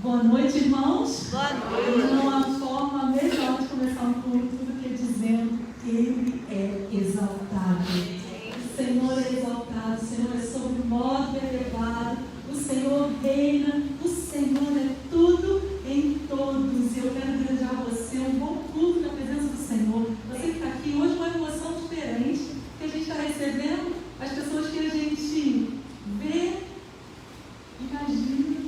Boa noite, irmãos. Boa noite. Não há forma melhor de começar um culto do que dizendo que Ele é exaltado. O Senhor é exaltado, o Senhor é sobre modo elevado, o Senhor reina, o Senhor é tudo em todos. E eu quero desejar a você um bom culto na presença do Senhor. Você que está aqui hoje, uma emoção diferente, que a gente está recebendo as pessoas que a gente vê, imagina,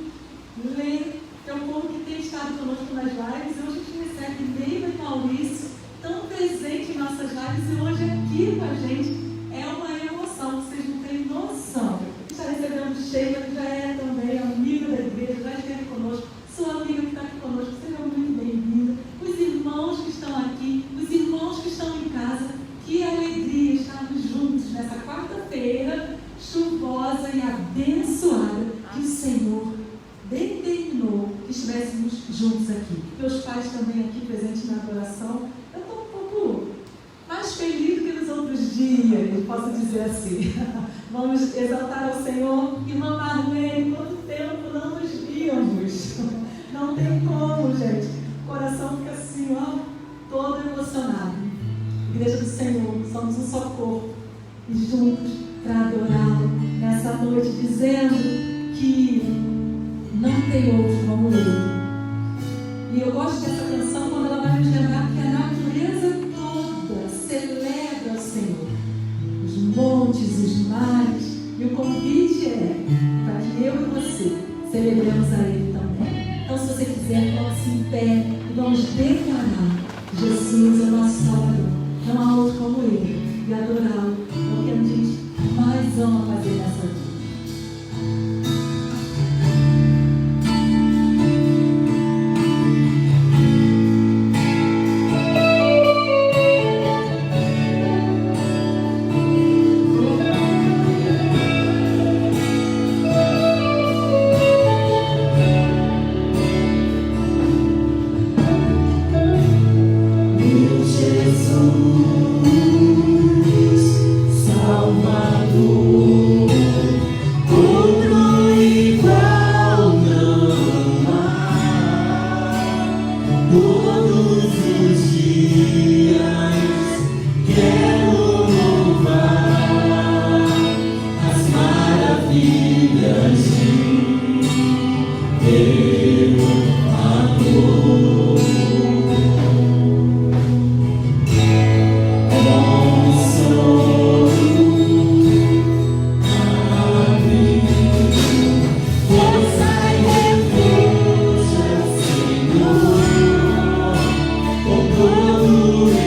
lê. É um povo que tem estado conosco nas lives. E hoje a gente recebe Neiva e Maurício, tão presente em nossas lives, e hoje aqui com a gente. É uma emoção, vocês não têm noção. Está recebendo Sheila, que já é também amiga da igreja, já esteve conosco. Sua amiga que está aqui conosco, seja muito bem-vinda. Os irmãos que estão aqui, os irmãos que estão em casa, que alegria estarmos juntos nessa quarta-feira chuvosa e abençoada que o Senhor determinou que estivéssemos juntos aqui. Meus pais também aqui presentes na adoração. Eu estou um pouco mais feliz do que nos outros dias, posso dizer assim. Vamos exaltar ao Senhor e mamar nele. Quanto tempo não nos víamos. Não tem como, gente. O coração fica assim, ó, todo emocionado. Igreja do Senhor, somos um só corpo. E juntos para adorá-lo nessa noite, dizendo que não tem outro como Ele. E eu gosto dessa canção quando ela vai nos lembrar que a natureza toda celebra o Senhor. Os montes, os mares. E o convite é para que eu e você celebremos a Ele também. Então, se você quiser, coloque-se em pé e vamos declarar: Jesus é o nosso Salvador. Não há outro como Ele. E adorá-lo é o que a gente mais ama fazer nessa vida. Oh,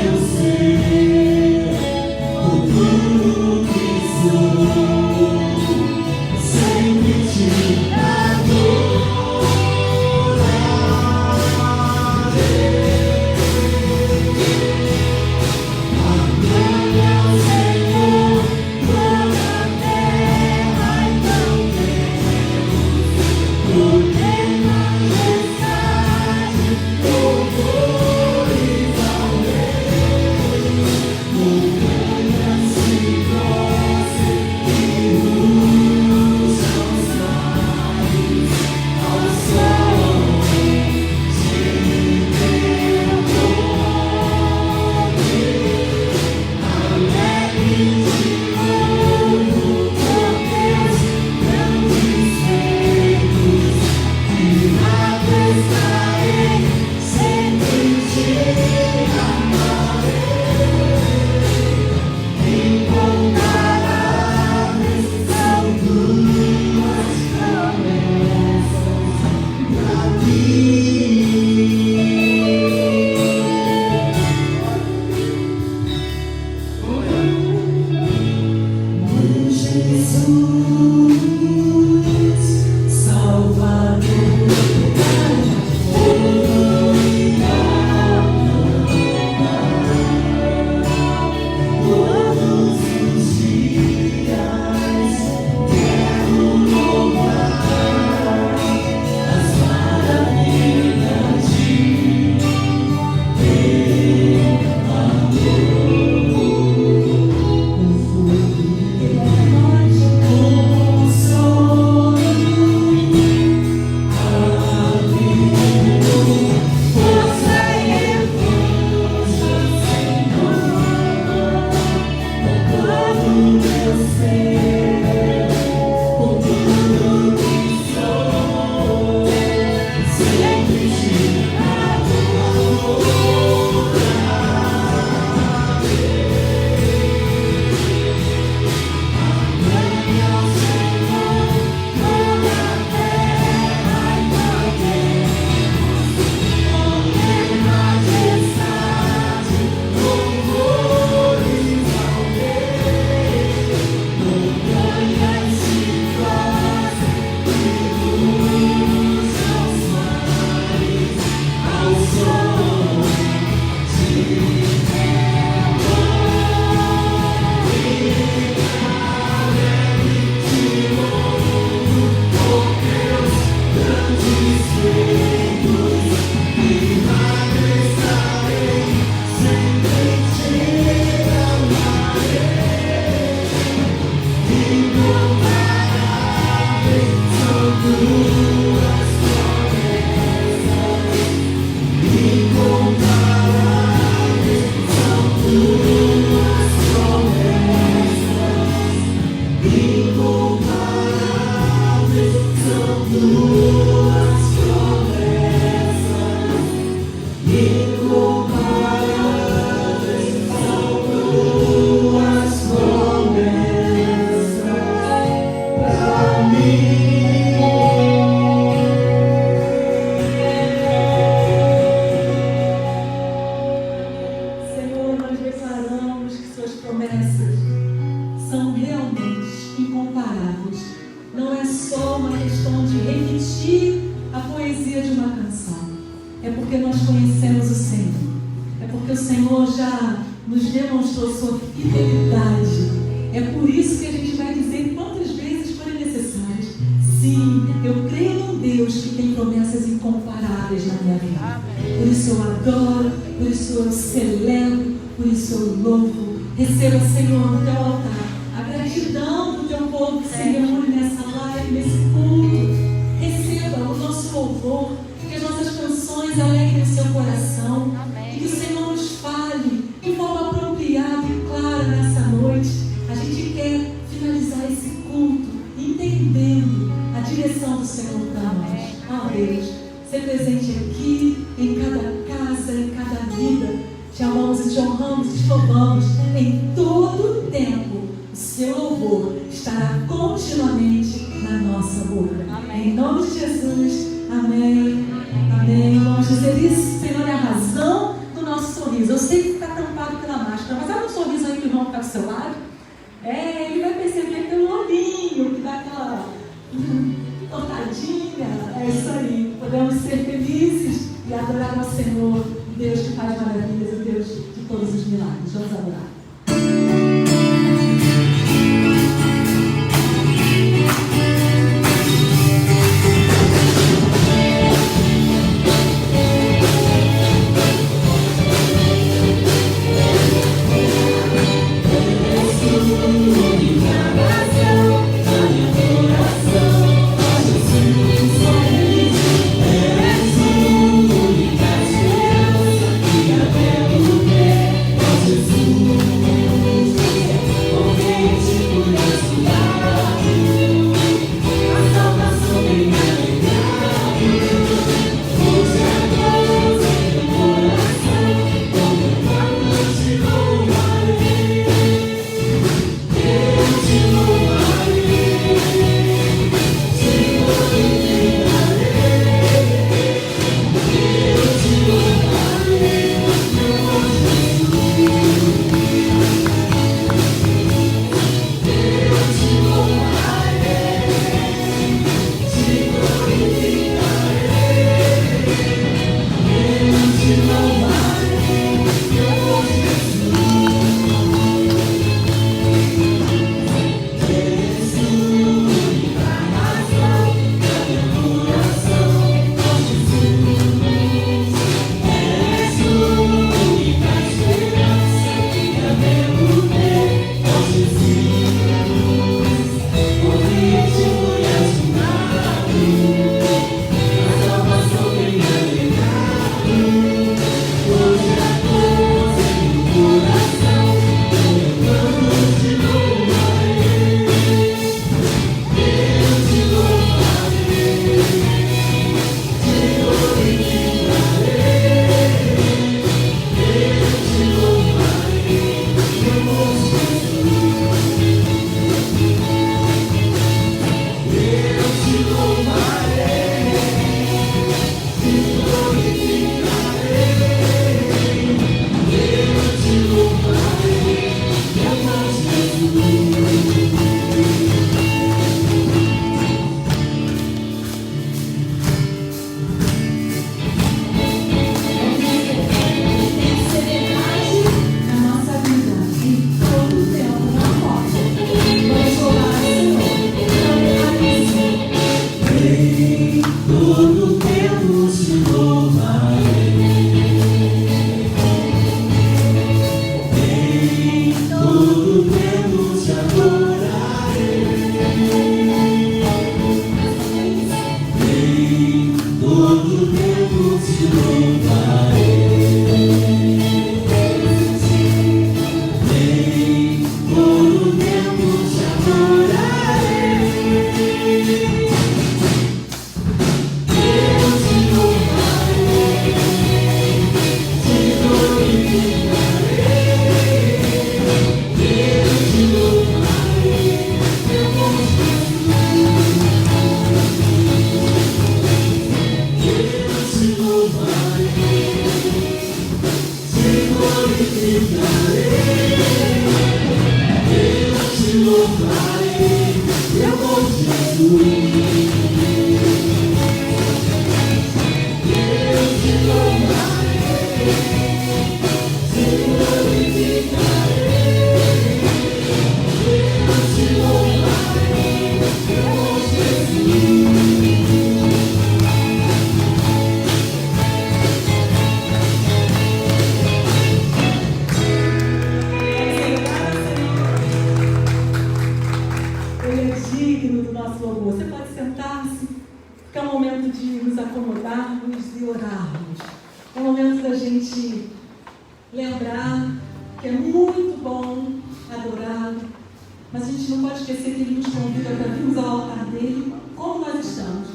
é porque nós conhecemos o Senhor. É porque o Senhor já nos demonstrou sua fidelidade. É por isso que a gente vai dizer quantas vezes forem necessárias. Sim, eu creio num Deus que tem promessas incomparáveis na minha vida. Por isso eu adoro, por isso eu celebro, por isso eu louvo. Receba, Senhor, no teu altar a gratidão do teu povo que se reúne nessa live, nesse culto. Receba o nosso louvor, que as nossas canções alegrem o seu coração. E que o Senhor nos fale de forma apropriada e clara nessa noite. A gente quer finalizar esse culto entendendo a direção do Senhor para nós. Ah, Deus, ser presente aqui, em cada casa, em cada vida. Te amamos e te honramos e te louvamos em todo o tempo. O seu louvor estará continuamente na nossa boca. Amém. Em nome de Jesus. Amém. Amém. Vamos dizer isso. Senhor, é a razão do nosso sorriso. Eu sei que está tampado pela máscara, mas há um sorriso aí que o irmão está do seu lado. Ele vai perceber pelo olhinho que dá aquela tortadinha. É isso aí. Podemos ser felizes e adorar ao Senhor, Deus que faz maravilhas, o Deus de todos os milagres. Vamos adorar. Deus te louvarei. a gente lembrar que é muito bom adorá-lo, mas a gente não pode esquecer que Ele nos convida para virmos ao altar dele como nós estamos,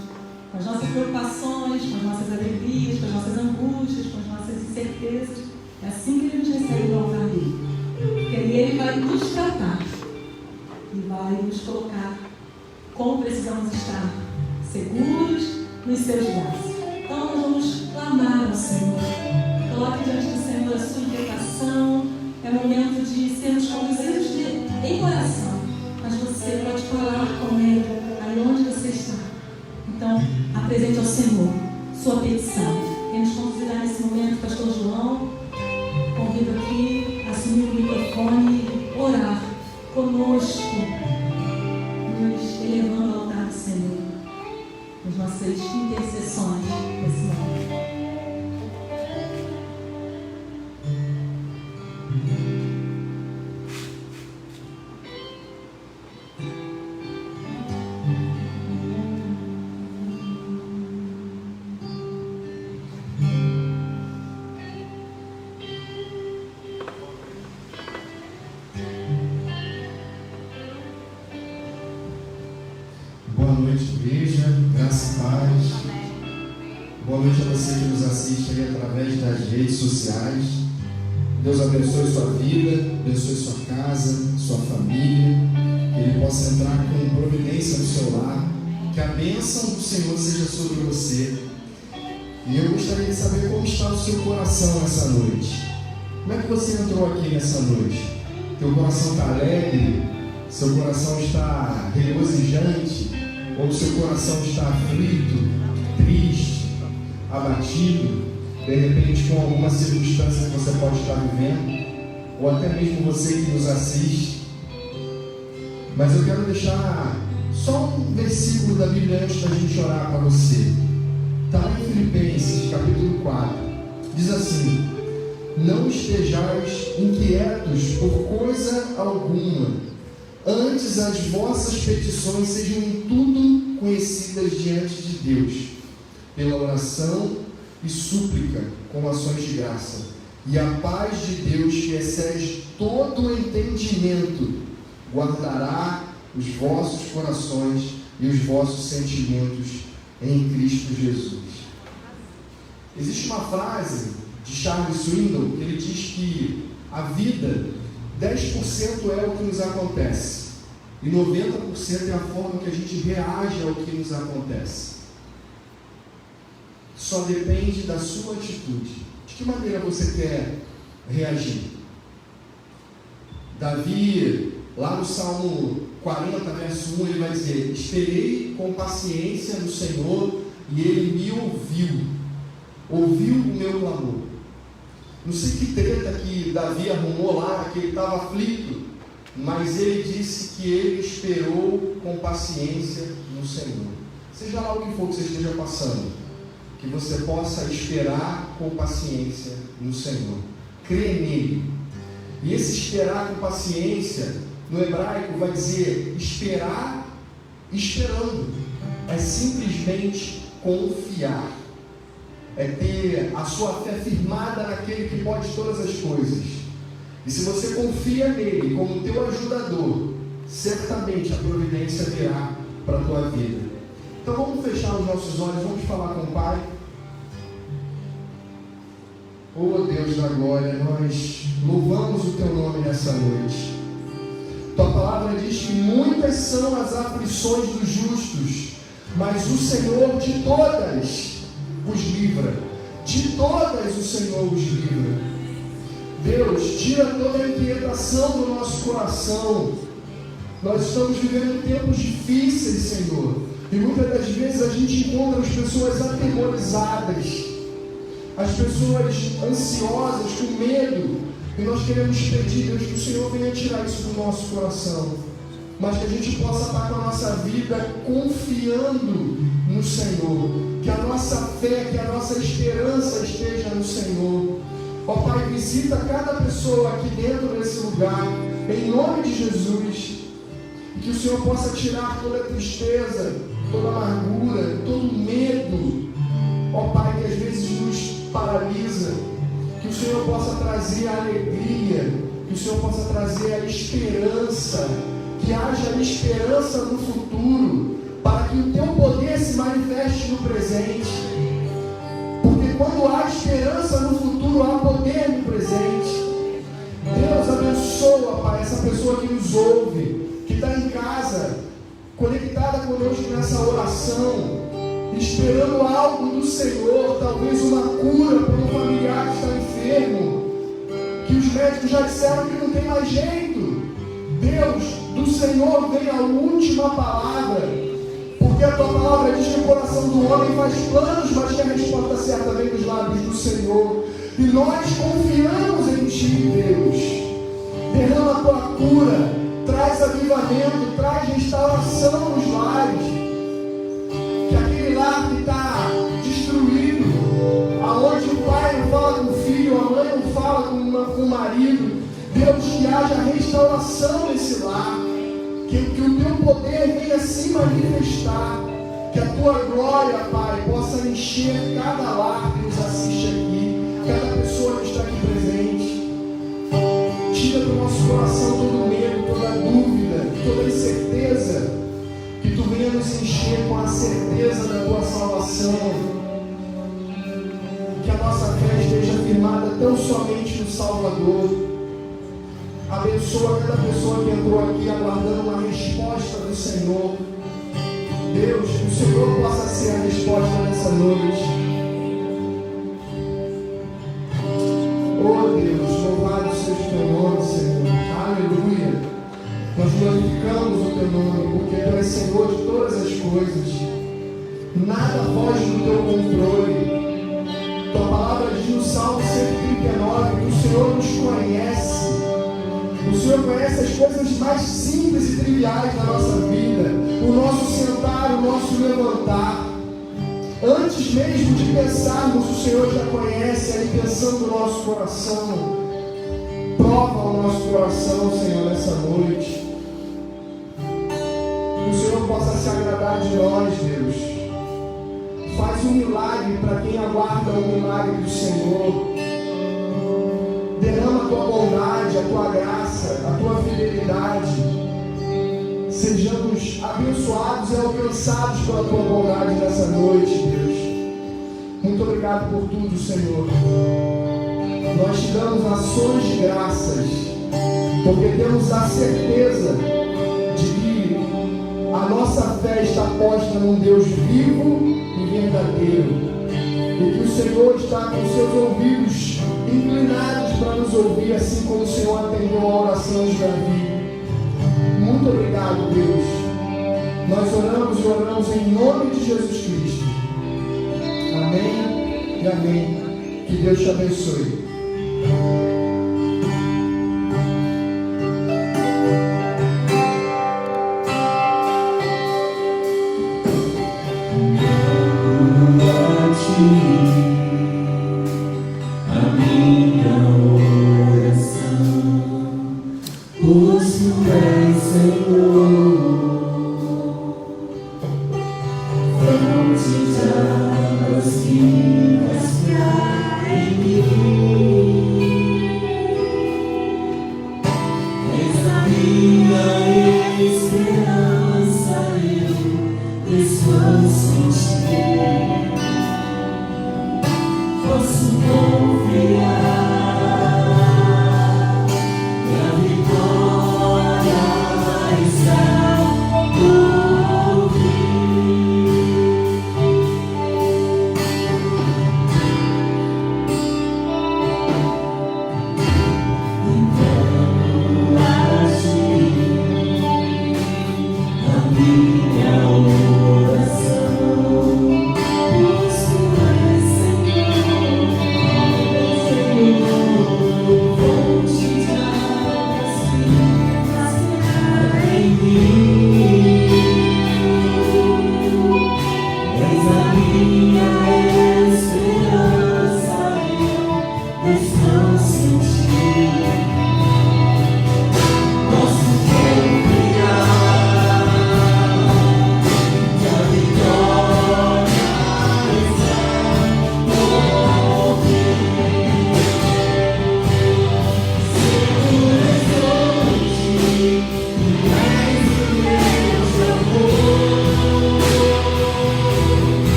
com as nossas preocupações, com as nossas alegrias, com as nossas angústias, com as nossas incertezas. É assim que Ele nos recebe no altar dele. Porque aí Ele vai nos tratar e vai nos colocar como precisamos estar, seguros nos seus braços. Então nós vamos clamar ao Senhor. Coloque diante do Senhor a sua inquietação. É momento de sermos conduzidos em oração. Mas você pode falar com Ele aí onde você está. Então, apresente ao Senhor sua petição. Quem nos conduzirá nesse momento, Pastor João, convido aqui a assumir o microfone e orar conosco, nos elevando ao altar do Senhor, as nossas intercessões nesse momento. Boa noite, igreja, graça e paz. Boa noite a você que nos assiste aí através das redes sociais. Deus abençoe sua vida, abençoe sua casa, sua família. Que Ele possa entrar com providência no seu lar. Que a bênção do Senhor seja sobre você. E eu gostaria de saber como está o seu coração nessa noite. Como é que você entrou aqui nessa noite? Teu coração está alegre? Seu coração está regozijante? Ou o seu coração está aflito, triste, abatido, de repente com alguma circunstância que você pode estar vivendo, ou até mesmo você que nos assiste. Mas eu quero deixar só um versículo da Bíblia antes da gente orar para você. Está lá em Filipenses, capítulo 4. Diz assim: não estejais inquietos por coisa alguma. Antes as vossas petições sejam em tudo conhecidas diante de Deus, pela oração e súplica, com ações de graça. E a paz de Deus, que excede todo o entendimento, guardará os vossos corações e os vossos sentimentos em Cristo Jesus. Existe uma frase de Charles Swindoll que ele diz que a vida 10% é o que nos acontece e 90% é a forma que a gente reage ao que nos acontece. Só depende da sua atitude. De que maneira você quer reagir? Davi, lá no Salmo 40, verso 1, ele vai dizer: esperei com paciência no Senhor e Ele me ouviu o meu clamor. Não sei que treta que Davi arrumou lá, que ele estava aflito, mas ele disse que ele esperou com paciência no Senhor. Seja lá o que for que você esteja passando, que você possa esperar com paciência no Senhor. Crê nele. E esse esperar com paciência, no hebraico, vai dizer esperar esperando. É simplesmente confiar. É ter a sua fé firmada naquele que pode todas as coisas. E se você confia nele como teu ajudador, certamente a providência virá para a tua vida. Então vamos fechar os nossos olhos, vamos falar com o Pai. Oh Deus da glória, nós louvamos o teu nome nessa noite. Tua palavra diz que muitas são as aflições dos justos, mas o Senhor de todas os livra. De todas o Senhor os livra. Deus, tira toda a inquietação do nosso coração. Nós estamos vivendo tempos difíceis, Senhor, e muitas das vezes a gente encontra as pessoas atemorizadas, as pessoas ansiosas, com medo, e nós queremos pedir, Deus, que o Senhor venha tirar isso do nosso coração, mas que a gente possa estar com a nossa vida confiando no Senhor, que a nossa fé, que a nossa esperança esteja no Senhor. Ó Pai, visita cada pessoa aqui dentro desse lugar, em nome de Jesus, e que o Senhor possa tirar toda a tristeza, toda a amargura, todo o medo, ó Pai, que às vezes nos paralisa, o Senhor possa trazer a alegria, que o Senhor possa trazer a esperança, que haja esperança no futuro, para que o teu poder se manifeste no presente. Porque quando há esperança no futuro, há poder no presente. Deus abençoa, Pai, essa pessoa que nos ouve, que está em casa, conectada conosco nessa oração, esperando algo do Senhor, talvez uma cura para um familiar que está enfermo, que os médicos já disseram que não tem mais jeito. Deus, do Senhor vem a última palavra, porque a tua palavra diz que o coração do homem faz planos, mas que a resposta certa vem dos lábios do Senhor. E nós confiamos em Ti, Deus. Derrama a tua cura, traz avivamento, traz restauração nos lares. Que aquele lar que está destruído, aonde o pai não fala com o filho, a mãe não fala com o marido, Deus, que haja restauração nesse lar, que o teu poder venha se manifestar, que a tua glória, Pai, possa encher cada lar que nos assiste aqui, cada pessoa que está aqui presente. Tira do nosso coração todo medo, toda dúvida, toda incerteza, que tu venha nos encher com a certeza da tua salvação, que a nossa fé esteja firmada tão somente no Salvador. Abençoa cada pessoa que entrou aqui aguardando uma resposta do Senhor. Deus, que o Senhor possa ser a resposta nessa noite. Oh Deus, louvado seja o teu nome, Senhor. Aleluia. Nós glorificamos o teu nome, porque tu és Senhor de todas as coisas. Nada foge do teu controle. Tua palavra diz no Salmo 139 que o Senhor nos conhece. O Senhor conhece as coisas mais simples e triviais da nossa vida, o nosso sentar, o nosso levantar. Antes mesmo de pensarmos, o Senhor já conhece a intenção do nosso coração. Prova o nosso coração, Senhor, nessa noite. Que o Senhor possa se agradar de nós, Deus. Faz um milagre para quem aguarda o milagre do Senhor. Derrama a tua bondade, a tua graça, a tua fidelidade. Sejamos abençoados e alcançados pela tua bondade nessa noite, Deus. Muito obrigado por tudo, Senhor. Nós te damos ações de graças, porque temos a certeza de que a nossa fé está posta num Deus vivo e verdadeiro. E que o Senhor está com seus ouvidos inclinados para nos ouvir, assim como o Senhor atendeu a oração de Davi. Muito obrigado, Deus. Nós oramos e oramos em nome de Jesus Cristo. Amém e amém. Que Deus te abençoe.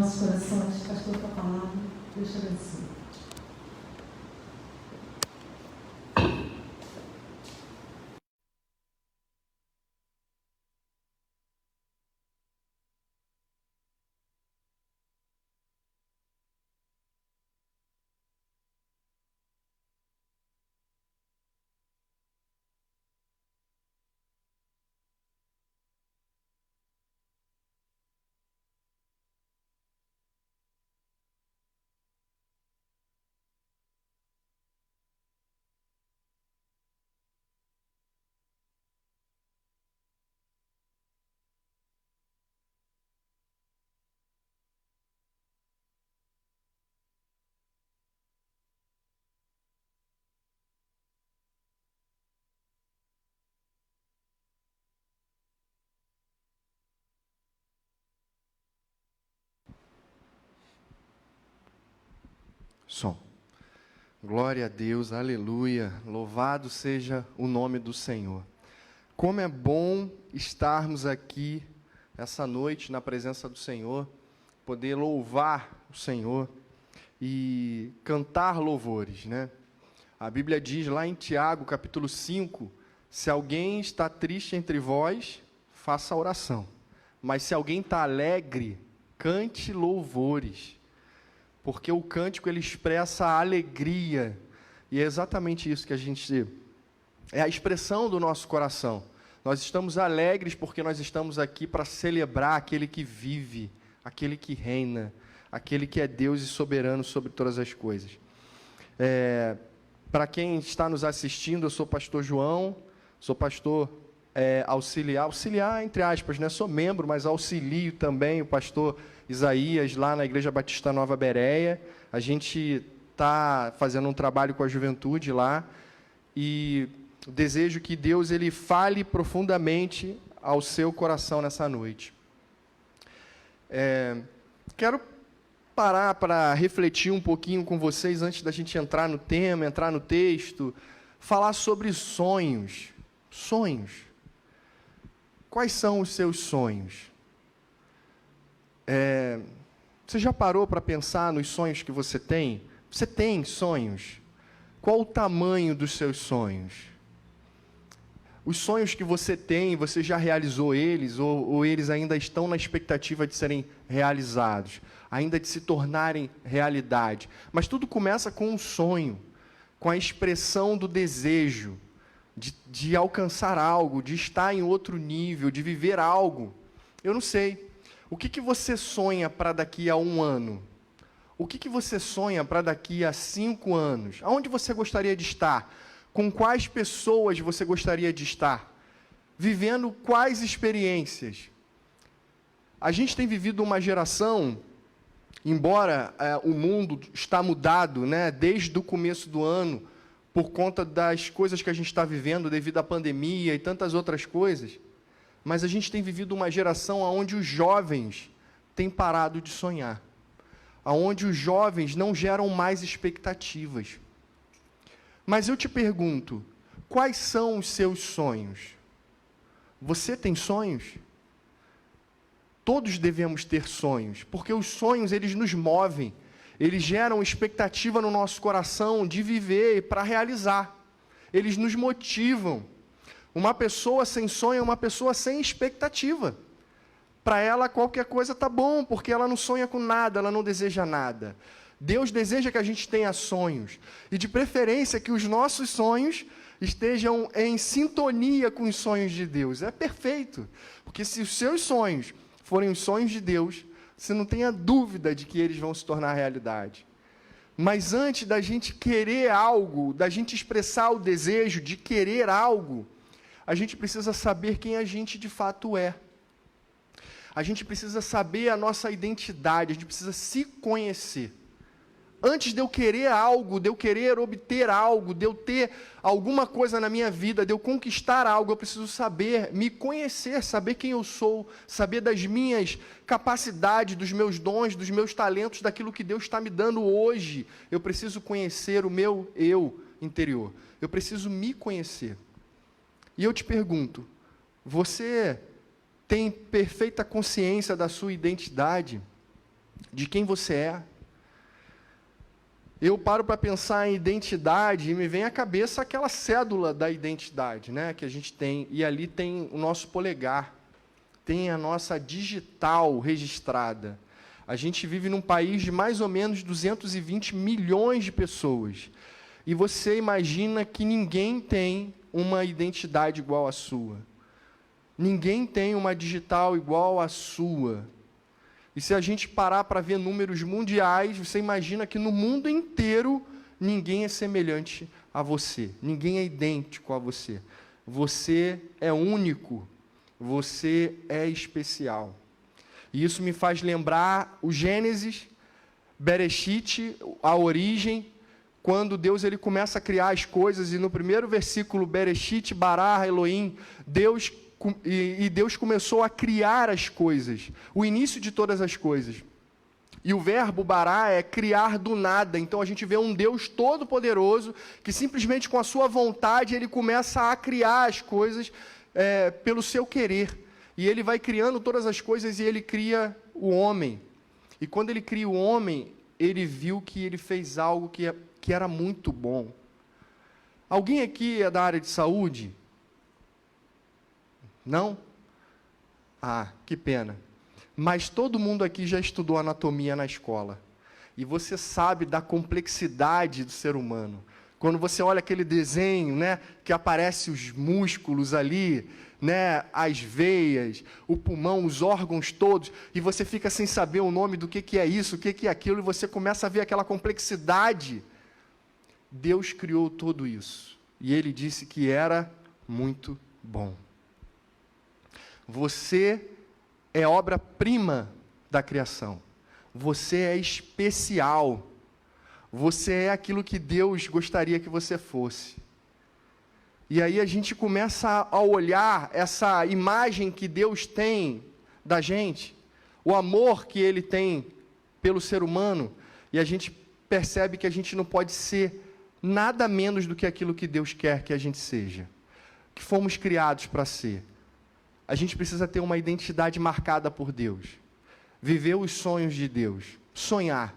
nossos corações. Pastor, tua palavra. Deus te abençoe. Som. Glória a Deus, aleluia, louvado seja o nome do Senhor. Como é bom estarmos aqui essa noite na presença do Senhor, poder louvar o Senhor e cantar louvores, né? A Bíblia diz lá em Tiago, capítulo 5, se alguém está triste entre vós, faça oração. Mas se alguém está alegre, cante louvores. Porque o cântico, ele expressa a alegria, e é exatamente isso que a gente... É a expressão do nosso coração. Nós estamos alegres porque nós estamos aqui para celebrar aquele que vive, aquele que reina, aquele que é Deus e soberano sobre todas as coisas. Para quem está nos assistindo, eu sou pastor João, sou pastor auxiliar entre aspas, né? Sou membro, mas auxilio também o pastor Isaías, lá na Igreja Batista Nova Bereia. A gente está fazendo um trabalho com a juventude lá, e desejo que Deus ele fale profundamente ao seu coração nessa noite. Quero parar para refletir um pouquinho com vocês, antes da gente entrar no tema, entrar no texto, falar sobre sonhos. Sonhos. Quais são os seus sonhos? Você já parou para pensar nos sonhos que você tem? Você tem sonhos? Qual o tamanho dos seus sonhos? Os sonhos que você tem, você já realizou eles, ou eles ainda estão na expectativa de serem realizados, ainda de se tornarem realidade? Mas tudo começa com um sonho, com a expressão do desejo, de alcançar algo, de estar em outro nível, de viver algo. Eu não sei. O que você sonha para daqui a 1 ano? O que você sonha para daqui a 5 anos? Aonde você gostaria de estar? Com quais pessoas você gostaria de estar? Vivendo quais experiências? A gente tem vivido uma geração, embora o mundo está mudado, né, desde o começo do ano, por conta das coisas que a gente está vivendo devido à pandemia e tantas outras coisas, mas a gente tem vivido uma geração onde os jovens têm parado de sonhar, onde os jovens não geram mais expectativas. Mas eu te pergunto, quais são os seus sonhos? Você tem sonhos? Todos devemos ter sonhos, porque os sonhos, eles nos movem, eles geram expectativa no nosso coração de viver e para realizar. Eles nos motivam. Uma pessoa sem sonho é uma pessoa sem expectativa. Para ela, qualquer coisa está bom, porque ela não sonha com nada, ela não deseja nada. Deus deseja que a gente tenha sonhos, e de preferência que os nossos sonhos estejam em sintonia com os sonhos de Deus. É perfeito, porque se os seus sonhos forem os sonhos de Deus, você não tenha dúvida de que eles vão se tornar realidade. Mas antes da gente querer algo, da gente expressar o desejo de querer algo, a gente precisa saber quem a gente de fato é. A gente precisa saber a nossa identidade, a gente precisa se conhecer. Antes de eu querer algo, de eu querer obter algo, de eu ter alguma coisa na minha vida, de eu conquistar algo, eu preciso saber, me conhecer, saber quem eu sou, saber das minhas capacidades, dos meus dons, dos meus talentos, daquilo que Deus está me dando hoje. Eu preciso conhecer o meu eu interior. Eu preciso me conhecer. E eu te pergunto, você tem perfeita consciência da sua identidade? de quem você é. Eu paro para pensar em identidade e me vem à cabeça aquela cédula da identidade, né, que a gente tem, e ali tem o nosso polegar, tem a nossa digital registrada. A gente vive num país de mais ou menos 220 milhões de pessoas, e você imagina que ninguém tem uma identidade igual à sua. Ninguém tem uma digital igual à sua. E se a gente parar para ver números mundiais, você imagina que no mundo inteiro ninguém é semelhante a você, ninguém é idêntico a você. Você é único, você é especial. E isso me faz lembrar o Gênesis, Bereshit, a origem, quando Deus ele começa a criar as coisas, e no primeiro versículo, Bereshit, bara Elohim, Deus começou a criar as coisas, o início de todas as coisas. E o verbo bará é criar do nada. Então a gente vê um Deus todo-poderoso, que simplesmente com a sua vontade, ele começa a criar as coisas pelo seu querer. E ele vai criando todas as coisas e ele cria o homem. E quando ele cria o homem, ele viu que ele fez algo que era muito bom. Alguém aqui é da área de saúde? Não? Ah, que pena. Mas todo mundo aqui já estudou anatomia na escola. E você sabe da complexidade do ser humano. Quando você olha aquele desenho, né, que aparece os músculos ali, né, as veias, o pulmão, os órgãos todos, e você fica sem saber o nome do que é isso, o que é aquilo, e você começa a ver aquela complexidade. Deus criou tudo isso. E Ele disse que era muito bom. Você é obra-prima da criação. Você é especial. Você é aquilo que Deus gostaria que você fosse. E aí a gente começa a olhar essa imagem que Deus tem da gente, o amor que Ele tem pelo ser humano, e a gente percebe que a gente não pode ser nada menos do que aquilo que Deus quer que a gente seja, que fomos criados para ser. A gente precisa ter uma identidade marcada por Deus, viver os sonhos de Deus, sonhar.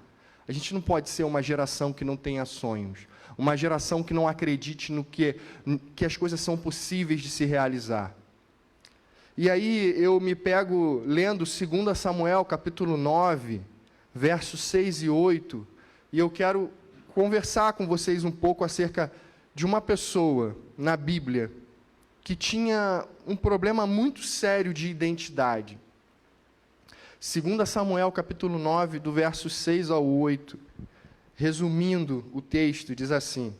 A gente não pode ser uma geração que não tenha sonhos, uma geração que não acredite no que as coisas são possíveis de se realizar. E aí eu me pego lendo 2 Samuel, capítulo 9, versos 6 e 8, e eu quero conversar com vocês um pouco acerca de uma pessoa na Bíblia que tinha um problema muito sério de identidade. 2 Samuel, capítulo 9, do verso 6 ao 8, resumindo o texto, diz assim: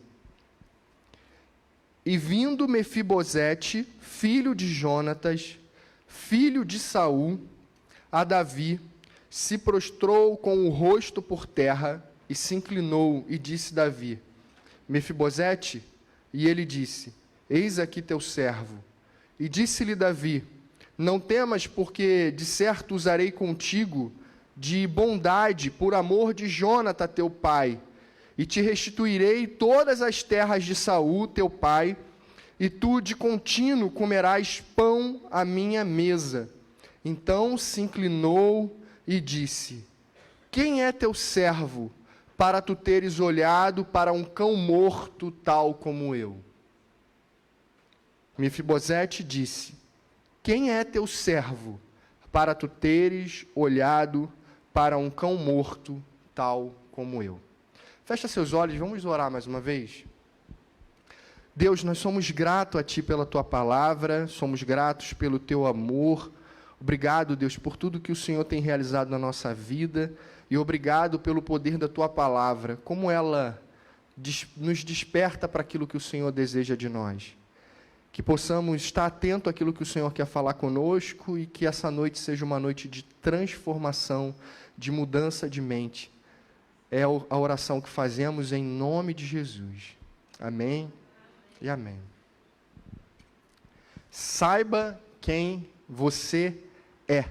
E vindo Mefibosete, filho de Jonatas, filho de Saul, a Davi, se prostrou com o rosto por terra e se inclinou e disse Davi: Mefibosete? E ele disse: Eis aqui teu servo. E disse-lhe Davi: Não temas, porque de certo usarei contigo de bondade por amor de Jonatã teu pai, e te restituirei todas as terras de Saul teu pai, e tu de contínuo comerás pão à minha mesa. Então se inclinou e disse: Quem é teu servo, para tu teres olhado para um cão morto tal como eu? Mefibosete disse: Quem é teu servo, para tu teres olhado para um cão morto tal como eu? Fecha seus olhos, vamos orar mais uma vez. Deus, nós somos gratos a Ti pela Tua palavra, somos gratos pelo Teu amor. Obrigado, Deus, por tudo que o Senhor tem realizado na nossa vida, e obrigado pelo poder da Tua palavra, como ela nos desperta para aquilo que o Senhor deseja de nós. Que possamos estar atento àquilo que o Senhor quer falar conosco, e que essa noite seja uma noite de transformação, de mudança de mente. É a oração que fazemos em nome de Jesus. Amém e amém. Saiba quem você é.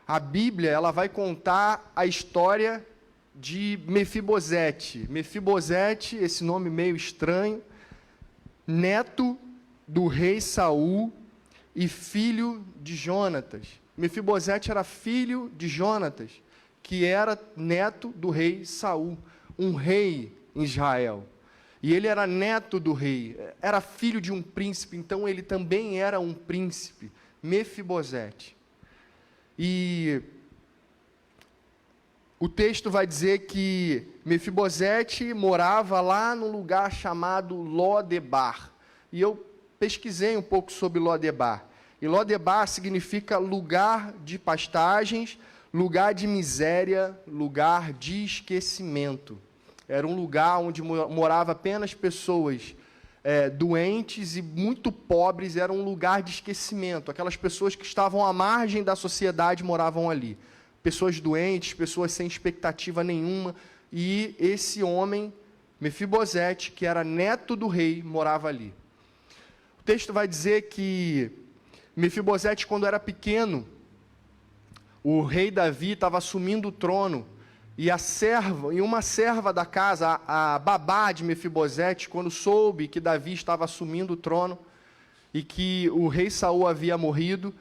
A Bíblia, ela vai contar a história de Mefibosete. Mefibosete, esse nome meio estranho, neto do rei Saul e filho de Jonatas. Mefibosete era filho de Jonatas, que era neto do rei Saul, um rei em Israel. E ele era neto do rei, era filho de um príncipe, então ele também era um príncipe, Mefibosete. E o texto vai dizer que Mefibosete morava lá num lugar chamado Lodebar. E eu pesquisei um pouco sobre Lodebar. E Lodebar significa lugar de pastagens, lugar de miséria, lugar de esquecimento. Era um lugar onde morava apenas pessoas doentes e muito pobres, era um lugar de esquecimento. Aquelas pessoas que estavam à margem da sociedade moravam ali. Pessoas doentes, pessoas sem expectativa nenhuma. E esse homem, Mefibosete, que era neto do rei, morava ali. O texto vai dizer que Mefibosete, quando era pequeno, o rei Davi estava assumindo o trono, e uma serva da casa, a babá de Mefibosete, quando soube que Davi estava assumindo o trono e que o rei Saul havia morrido,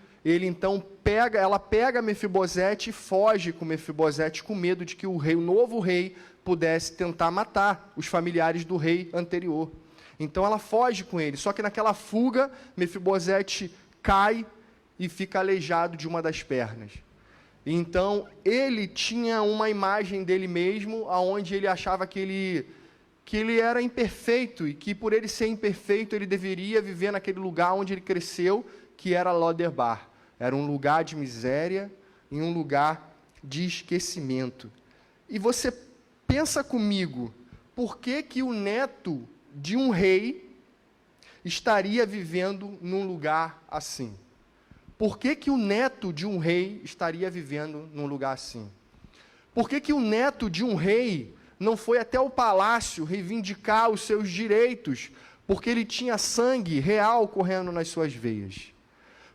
ela pega Mefibosete e foge com Mefibosete com medo de que o novo rei pudesse tentar matar os familiares do rei anterior. Então ela foge com ele, só que naquela fuga, Mefibosete cai e fica aleijado de uma das pernas. Então, ele tinha uma imagem dele mesmo, onde ele achava que ele era imperfeito, e que por ele ser imperfeito, ele deveria viver naquele lugar onde ele cresceu, que era Lodebar. Era um lugar de miséria e um lugar de esquecimento. E você pensa comigo, por que o neto de um rei estaria vivendo num lugar assim? Por que o neto de um rei estaria vivendo num lugar assim? Por que o neto de um rei não foi até o palácio reivindicar os seus direitos, porque ele tinha sangue real correndo nas suas veias?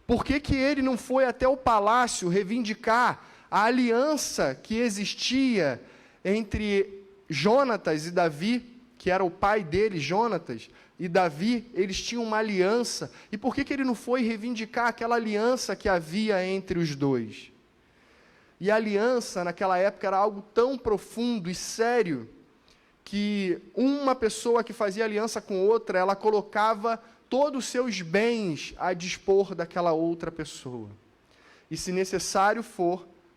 Por que ele não foi até o palácio reivindicar a aliança que existia entre Jonatas e Davi, que era o pai dele, Jonatas, e Davi? Eles tinham uma aliança. E por que ele não foi reivindicar aquela aliança que havia entre os dois? E a aliança, naquela época, era algo tão profundo e sério, que uma pessoa que fazia aliança com outra, ela colocava todos os seus bens a dispor daquela outra pessoa. E se necessário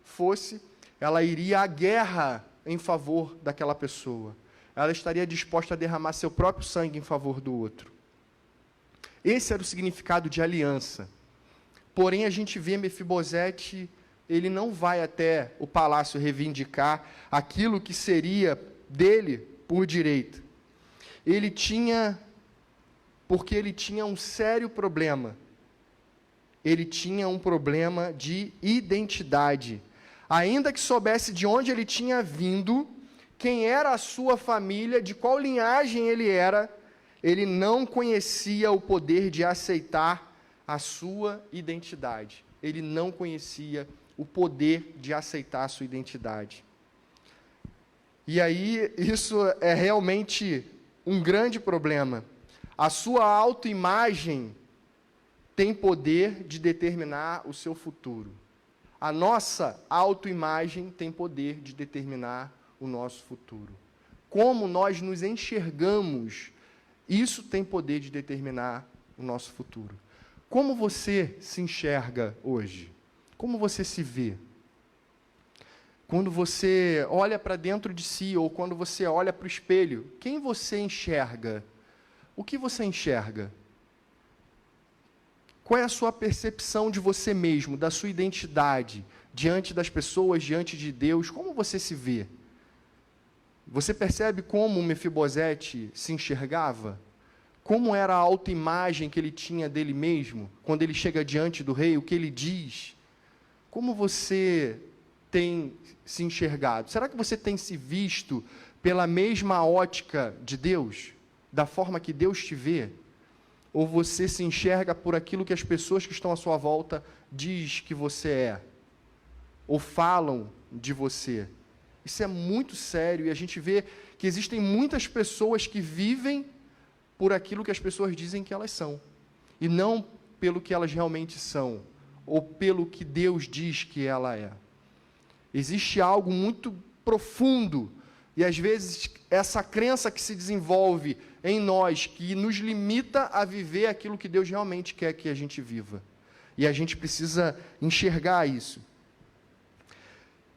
fosse, ela iria à guerra em favor daquela pessoa. Ela estaria disposta a derramar seu próprio sangue em favor do outro. Esse era o significado de aliança. Porém, a gente vê Mefibosete, ele não vai até o palácio reivindicar aquilo que seria dele por direito. Porque ele tinha um sério problema. Ele tinha um problema de identidade. Ainda que soubesse de onde ele tinha vindo, quem era a sua família, de qual linhagem ele era, ele não conhecia o poder de aceitar a sua identidade. Ele não conhecia o poder de aceitar a sua identidade. E aí, isso é realmente um grande problema. A sua autoimagem tem poder de determinar o seu futuro. A nossa autoimagem tem poder de determinar o nosso futuro. Como nós nos enxergamos, isso tem poder de determinar o nosso futuro. Como você se enxerga hoje? Como você se vê? Quando você olha para dentro de si, ou quando você olha para o espelho, quem você enxerga? O que você enxerga? Qual é a sua percepção de você mesmo, da sua identidade, diante das pessoas, diante de Deus? Como você se vê? Você percebe como Mefibosete se enxergava? Como era a autoimagem que ele tinha dele mesmo, quando ele chega diante do rei, o que ele diz? Como você tem se enxergado? Será que você tem se visto pela mesma ótica de Deus? Da forma que Deus te vê? Ou você se enxerga por aquilo que as pessoas que estão à sua volta diz que você é? Ou falam de você? Isso é muito sério, e a gente vê que existem muitas pessoas que vivem por aquilo que as pessoas dizem que elas são, e não pelo que elas realmente são, ou pelo que Deus diz que ela é. Existe algo muito profundo, e às vezes essa crença que se desenvolve em nós, que nos limita a viver aquilo que Deus realmente quer que a gente viva. E a gente precisa enxergar isso.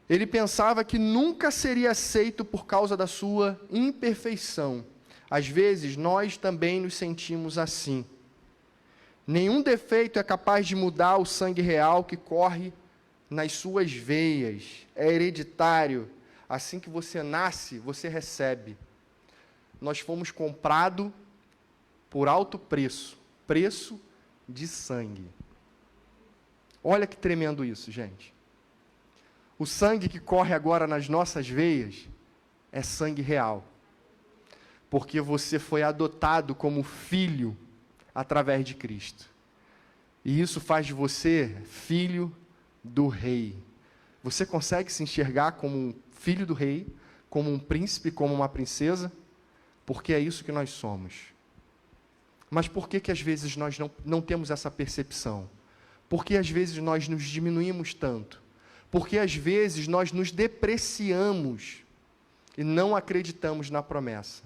Ele pensava que nunca seria aceito por causa da sua imperfeição. Às vezes, nós também nos sentimos assim. Nenhum defeito é capaz de mudar o sangue real que corre nas suas veias. É hereditário. Assim que você nasce, você recebe. Nós fomos comprados por alto preço. Preço de sangue. Olha que tremendo isso, gente. O sangue que corre agora nas nossas veias é sangue real. Porque você foi adotado como filho através de Cristo. E isso faz de você filho do rei. Você consegue se enxergar como um filho do rei, como um príncipe, como uma princesa? Porque é isso que nós somos. Mas por que às vezes nós não temos essa percepção? Por que às vezes nós nos diminuímos tanto? Porque às vezes nós nos depreciamos e não acreditamos na promessa.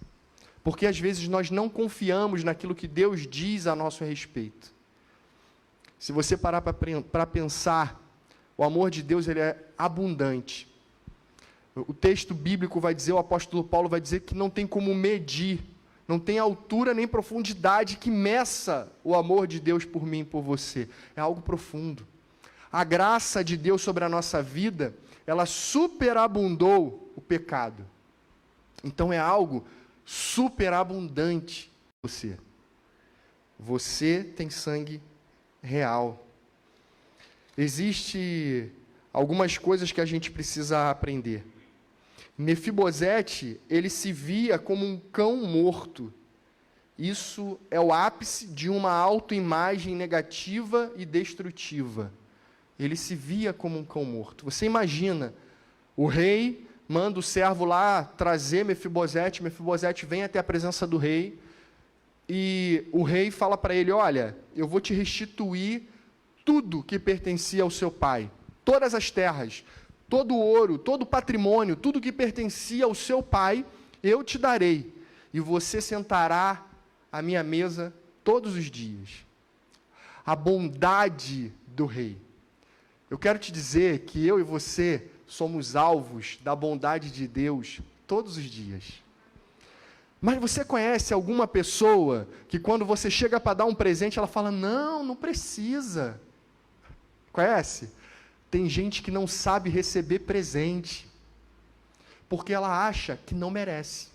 Porque às vezes nós não confiamos naquilo que Deus diz a nosso respeito. Se você parar para pensar, o amor de Deus ele é abundante. O texto bíblico vai dizer, o apóstolo Paulo vai dizer que não tem como medir, não tem altura nem profundidade que meça o amor de Deus por mim e por você. É algo profundo. A graça de Deus sobre a nossa vida, ela superabundou o pecado. Então é algo superabundante em você. Você tem sangue real. Existem algumas coisas que a gente precisa aprender. Mefibosete, ele se via como um cão morto. Isso é o ápice de uma autoimagem negativa e destrutiva. Ele se via como um cão morto. Você imagina, o rei manda o servo lá trazer Mefibosete, Mefibosete vem até a presença do rei, e o rei fala para ele, olha, eu vou te restituir tudo que pertencia ao seu pai, todas as terras, todo o ouro, todo o patrimônio, tudo que pertencia ao seu pai, eu te darei, e você sentará à minha mesa todos os dias. A bondade do rei. Eu quero te dizer que eu e você somos alvos da bondade de Deus todos os dias. Mas você conhece alguma pessoa que quando você chega para dar um presente, ela fala, não precisa. Conhece? Tem gente que não sabe receber presente, porque ela acha que não merece.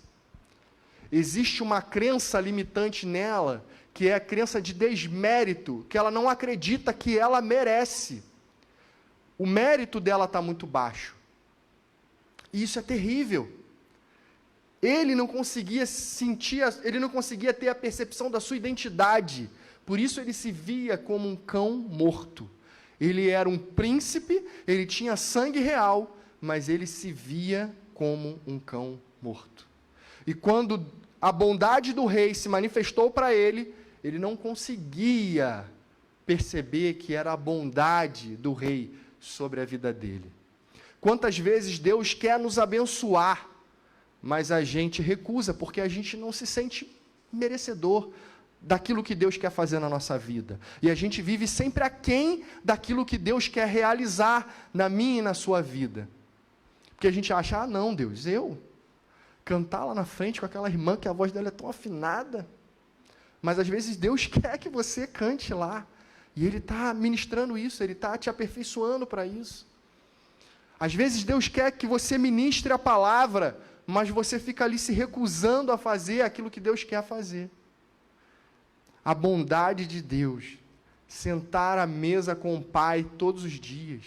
Existe uma crença limitante nela, que é a crença de desmérito, que ela não acredita que ela merece. O mérito dela está muito baixo. E isso é terrível. Ele não conseguia ele não conseguia ter a percepção da sua identidade. Por isso ele se via como um cão morto. Ele era um príncipe, ele tinha sangue real, mas ele se via como um cão morto. E quando a bondade do rei se manifestou para ele, ele não conseguia perceber que era a bondade do rei sobre a vida dele. Quantas vezes Deus quer nos abençoar, mas a gente recusa, porque a gente não se sente merecedor daquilo que Deus quer fazer na nossa vida. E a gente vive sempre aquém daquilo que Deus quer realizar na minha e na sua vida. Porque a gente acha, não, Deus, eu cantar lá na frente com aquela irmã que a voz dela é tão afinada. Mas às vezes Deus quer que você cante lá. E Ele está ministrando isso, Ele está te aperfeiçoando para isso. Às vezes Deus quer que você ministre a palavra, mas você fica ali se recusando a fazer aquilo que Deus quer fazer. A bondade de Deus, sentar à mesa com o Pai todos os dias.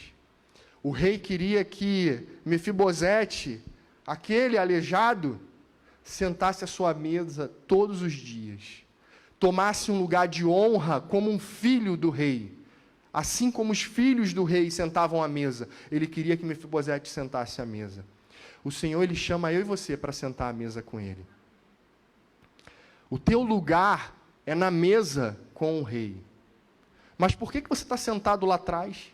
O rei queria que Mefibosete, aquele aleijado, sentasse à sua mesa todos os dias. Tomasse um lugar de honra como um filho do rei. Assim como os filhos do rei sentavam à mesa, ele queria que Mefibosete sentasse à mesa. O Senhor, Ele chama eu e você para sentar à mesa com Ele. O teu lugar é na mesa com o rei. Mas por que você está sentado lá atrás?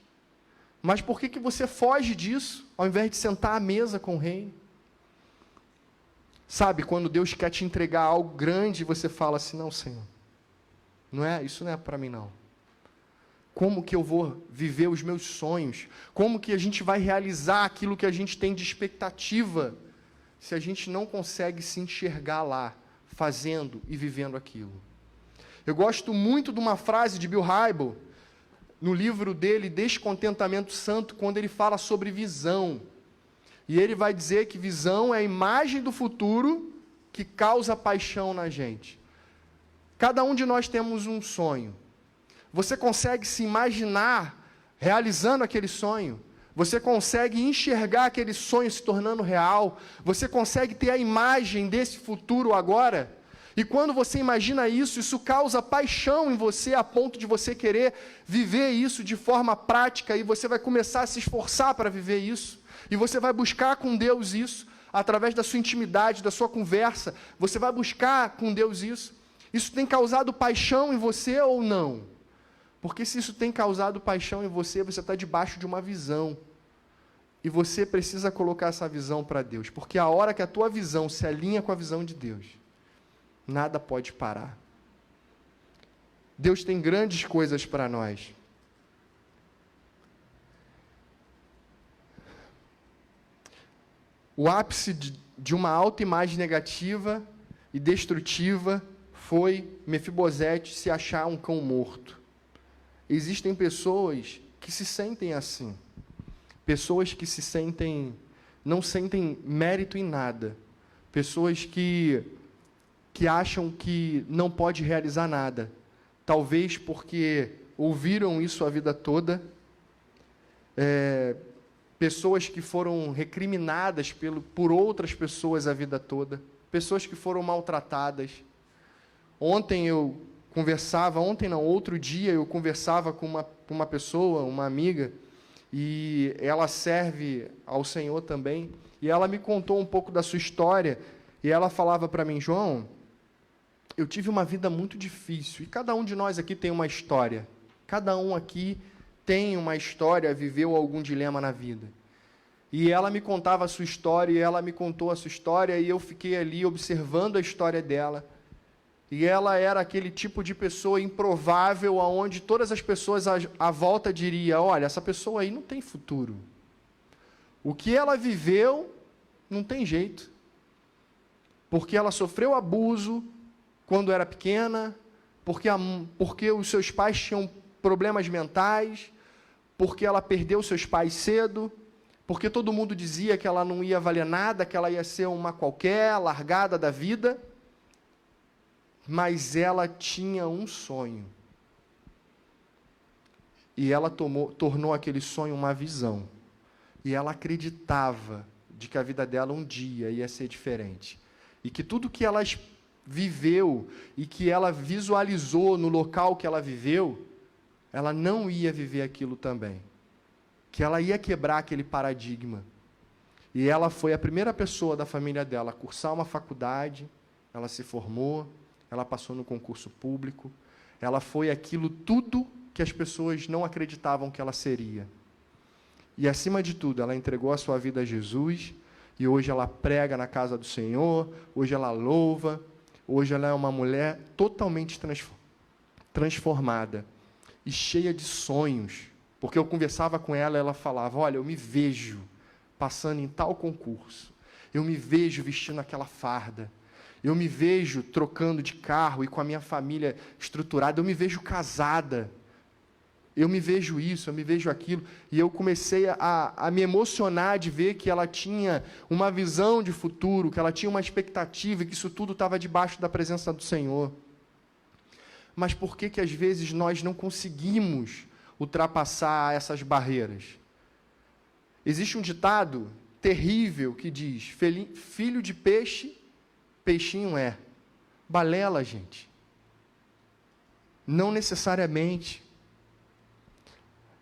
Mas por que você foge disso, ao invés de sentar à mesa com o rei? Sabe, quando Deus quer te entregar algo grande, você fala assim, não, Senhor, isso não é para mim, não. Como que eu vou viver os meus sonhos? Como que a gente vai realizar aquilo que a gente tem de expectativa, se a gente não consegue se enxergar lá, fazendo e vivendo aquilo? Eu gosto muito de uma frase de Bill Hybels, no livro dele, Descontentamento Santo, quando ele fala sobre visão. E ele vai dizer que visão é a imagem do futuro que causa paixão na gente. Cada um de nós temos um sonho. Você consegue se imaginar realizando aquele sonho? Você consegue enxergar aquele sonho se tornando real? Você consegue ter a imagem desse futuro agora? E quando você imagina isso, isso causa paixão em você, a ponto de você querer viver isso de forma prática, e você vai começar a se esforçar para viver isso, e você vai buscar com Deus isso, através da sua intimidade, da sua conversa, você vai buscar com Deus isso. Isso tem causado paixão em você ou não? Porque se isso tem causado paixão em você, você está debaixo de uma visão, e você precisa colocar essa visão para Deus, porque a hora que a tua visão se alinha com a visão de Deus, nada pode parar. Deus tem grandes coisas para nós. O ápice de uma autoimagem negativa e destrutiva foi Mefibosete se achar um cão morto. Existem pessoas que se sentem assim. Pessoas que não sentem mérito em nada. Pessoas que acham que não pode realizar nada, talvez porque ouviram isso a vida toda, pessoas que foram recriminadas por outras pessoas a vida toda, pessoas que foram maltratadas. Outro dia eu conversava com uma pessoa, uma amiga, e ela serve ao Senhor também, e ela me contou um pouco da sua história, e ela falava para mim, João, eu tive uma vida muito difícil, e cada um de nós aqui tem uma história. Cada um aqui tem uma história, viveu algum dilema na vida. E ela me contava a sua história, e ela me contou a sua história, e eu fiquei ali observando a história dela. E ela era aquele tipo de pessoa improvável, aonde todas as pessoas à volta diriam, olha, essa pessoa aí não tem futuro. O que ela viveu, não tem jeito. Porque ela sofreu abuso quando era pequena, porque os seus pais tinham problemas mentais, porque ela perdeu seus pais cedo, porque todo mundo dizia que ela não ia valer nada, que ela ia ser uma qualquer, largada da vida, mas ela tinha um sonho. E ela tornou aquele sonho uma visão. E ela acreditava de que a vida dela um dia ia ser diferente. E que tudo que ela viveu e que ela visualizou no local que ela viveu, ela não ia viver aquilo também. Que ela ia quebrar aquele paradigma. E ela foi a primeira pessoa da família dela a cursar uma faculdade, ela se formou, ela passou no concurso público, ela foi aquilo tudo que as pessoas não acreditavam que ela seria. E, acima de tudo, ela entregou a sua vida a Jesus, e hoje ela prega na casa do Senhor, hoje ela louva, hoje ela é uma mulher totalmente transformada e cheia de sonhos, porque eu conversava com ela e ela falava, olha, eu me vejo passando em tal concurso, eu me vejo vestindo aquela farda, eu me vejo trocando de carro e com a minha família estruturada, eu me vejo casada, eu me vejo isso, eu me vejo aquilo, e eu comecei a me emocionar de ver que ela tinha uma visão de futuro, que ela tinha uma expectativa, e que isso tudo estava debaixo da presença do Senhor. Mas por que às vezes nós não conseguimos ultrapassar essas barreiras? Existe um ditado terrível que diz, filho de peixe, peixinho é. Balela, gente. Não necessariamente.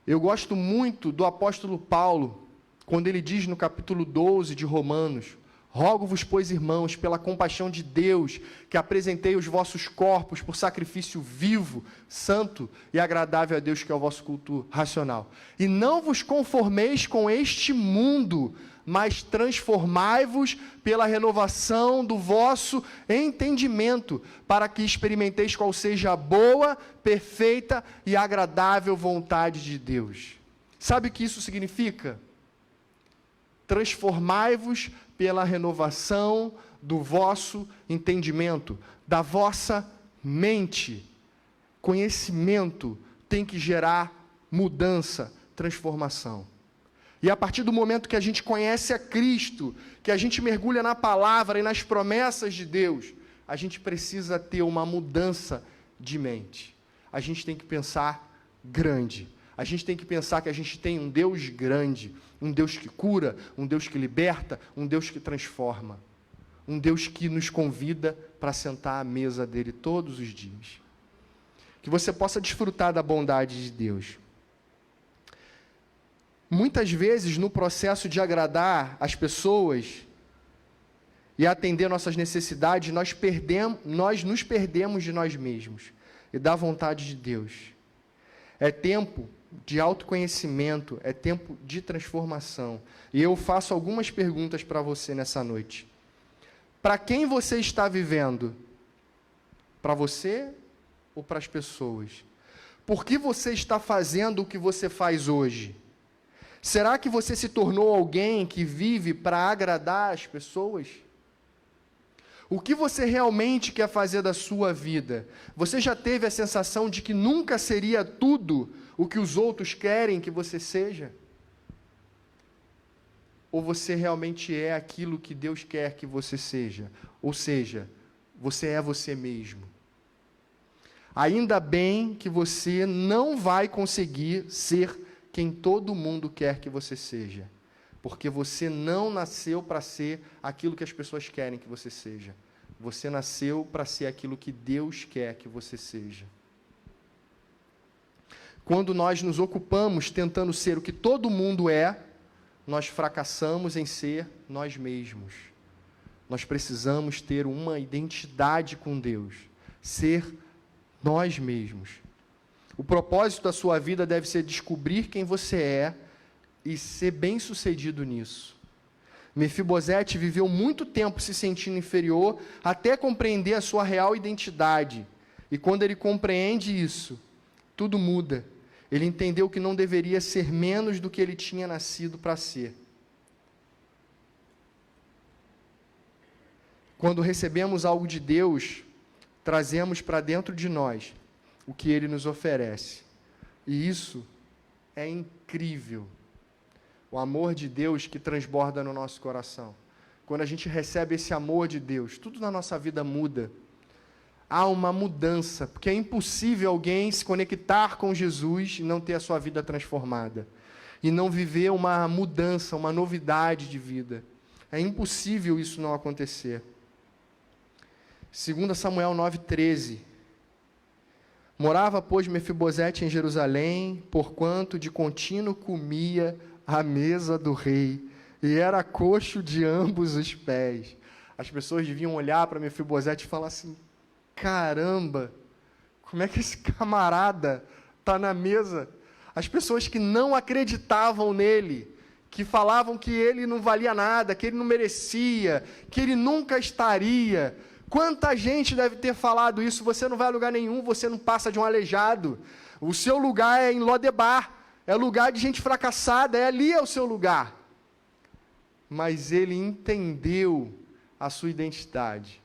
Eu gosto muito do apóstolo Paulo, quando ele diz no capítulo 12 de Romanos, Rogo-vos, pois, irmãos, pela compaixão de Deus, que apresentei os vossos corpos por sacrifício vivo, santo e agradável a Deus, que é o vosso culto racional. E não vos conformeis com este mundo, mas transformai-vos pela renovação do vosso entendimento, para que experimenteis qual seja a boa, perfeita e agradável vontade de Deus. Sabe o que isso significa? Transformai-vos pela renovação do vosso entendimento, da vossa mente. Conhecimento tem que gerar mudança, transformação. E a partir do momento que a gente conhece a Cristo, que a gente mergulha na palavra e nas promessas de Deus, a gente precisa ter uma mudança de mente. A gente tem que pensar grande. A gente tem que pensar que a gente tem um Deus grande, um Deus que cura, um Deus que liberta, um Deus que transforma, um Deus que nos convida para sentar à mesa dele todos os dias. Que você possa desfrutar da bondade de Deus. Muitas vezes, no processo de agradar as pessoas e atender nossas necessidades, nós nos perdemos de nós mesmos e da vontade de Deus. É tempo de autoconhecimento, é tempo de transformação. E eu faço algumas perguntas para você nessa noite. Para quem você está vivendo? Para você ou para as pessoas? Por que você está fazendo o que você faz hoje? Será que você se tornou alguém que vive para agradar as pessoas? O que você realmente quer fazer da sua vida? Você já teve a sensação de que nunca seria tudo o que os outros querem que você seja? Ou você realmente é aquilo que Deus quer que você seja? Ou seja, você é você mesmo. Ainda bem que você não vai conseguir ser quem todo mundo quer que você seja, porque você não nasceu para ser aquilo que as pessoas querem que você seja. Você nasceu para ser aquilo que Deus quer que você seja. Quando nós nos ocupamos tentando ser o que todo mundo é, nós fracassamos em ser nós mesmos. Nós precisamos ter uma identidade com Deus, ser nós mesmos. O propósito da sua vida deve ser descobrir quem você é e ser bem-sucedido nisso. Mefibosete viveu muito tempo se sentindo inferior até compreender a sua real identidade. E quando ele compreende isso, tudo muda. Ele entendeu que não deveria ser menos do que ele tinha nascido para ser. Quando recebemos algo de Deus, trazemos para dentro de nós o que Ele nos oferece. E isso é incrível. O amor de Deus que transborda no nosso coração. Quando a gente recebe esse amor de Deus, tudo na nossa vida muda. Há uma mudança, porque é impossível alguém se conectar com Jesus e não ter a sua vida transformada. E não viver uma mudança, uma novidade de vida. É impossível isso não acontecer. 2 Samuel 9,13. Morava, pois, Mefibosete em Jerusalém, porquanto de contínuo comia à mesa do rei, e era coxo de ambos os pés. As pessoas deviam olhar para Mefibosete e falar assim: caramba, como é que esse camarada está na mesa? As pessoas que não acreditavam nele, que falavam que ele não valia nada, que ele não merecia, que ele nunca estaria. Quanta gente deve ter falado isso? Você não vai a lugar nenhum, você não passa de um aleijado. O seu lugar é em Lodebar, é lugar de gente fracassada, ali é o seu lugar. Mas ele entendeu a sua identidade.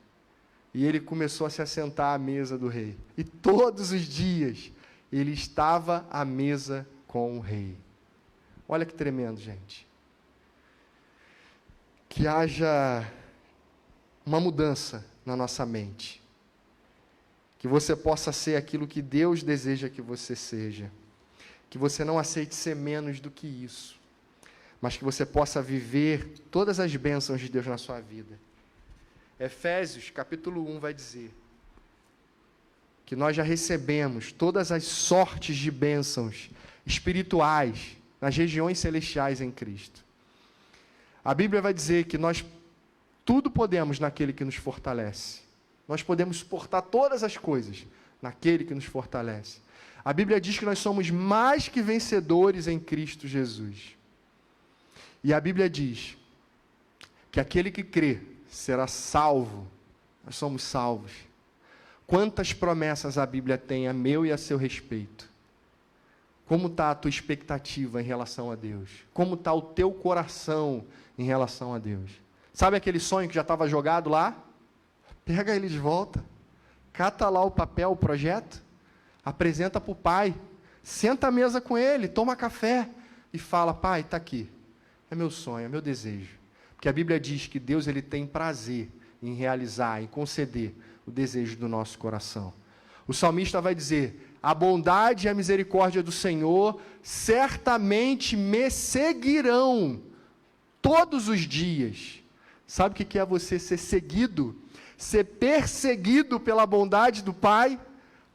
E ele começou a se assentar à mesa do rei. E todos os dias, ele estava à mesa com o rei. Olha que tremendo, gente. Que haja uma mudança na nossa mente. Que você possa ser aquilo que Deus deseja que você seja. Que você não aceite ser menos do que isso. Mas que você possa viver todas as bênçãos de Deus na sua vida. Efésios, capítulo 1, vai dizer que nós já recebemos todas as sortes de bênçãos espirituais nas regiões celestiais em Cristo. A Bíblia vai dizer que nós Tudo podemos naquele que nos fortalece. Nós podemos suportar todas as coisas naquele que nos fortalece. A Bíblia diz que nós somos mais que vencedores em Cristo Jesus. E a Bíblia diz que aquele que crê será salvo. Nós somos salvos. Quantas promessas a Bíblia tem a meu e a seu respeito? Como está a tua expectativa em relação a Deus? Como está o teu coração em relação a Deus? Sabe aquele sonho que já estava jogado lá? Pega ele de volta. Cata lá o papel, o projeto. Apresenta para o pai. Senta à mesa com ele, toma café. E fala, pai, está aqui. É meu sonho, é meu desejo. Porque a Bíblia diz que Deus ele tem prazer em realizar, em conceder o desejo do nosso coração. O salmista vai dizer, a bondade e a misericórdia do Senhor certamente me seguirão todos os dias. Sabe o que é você ser seguido? Ser perseguido pela bondade do Pai?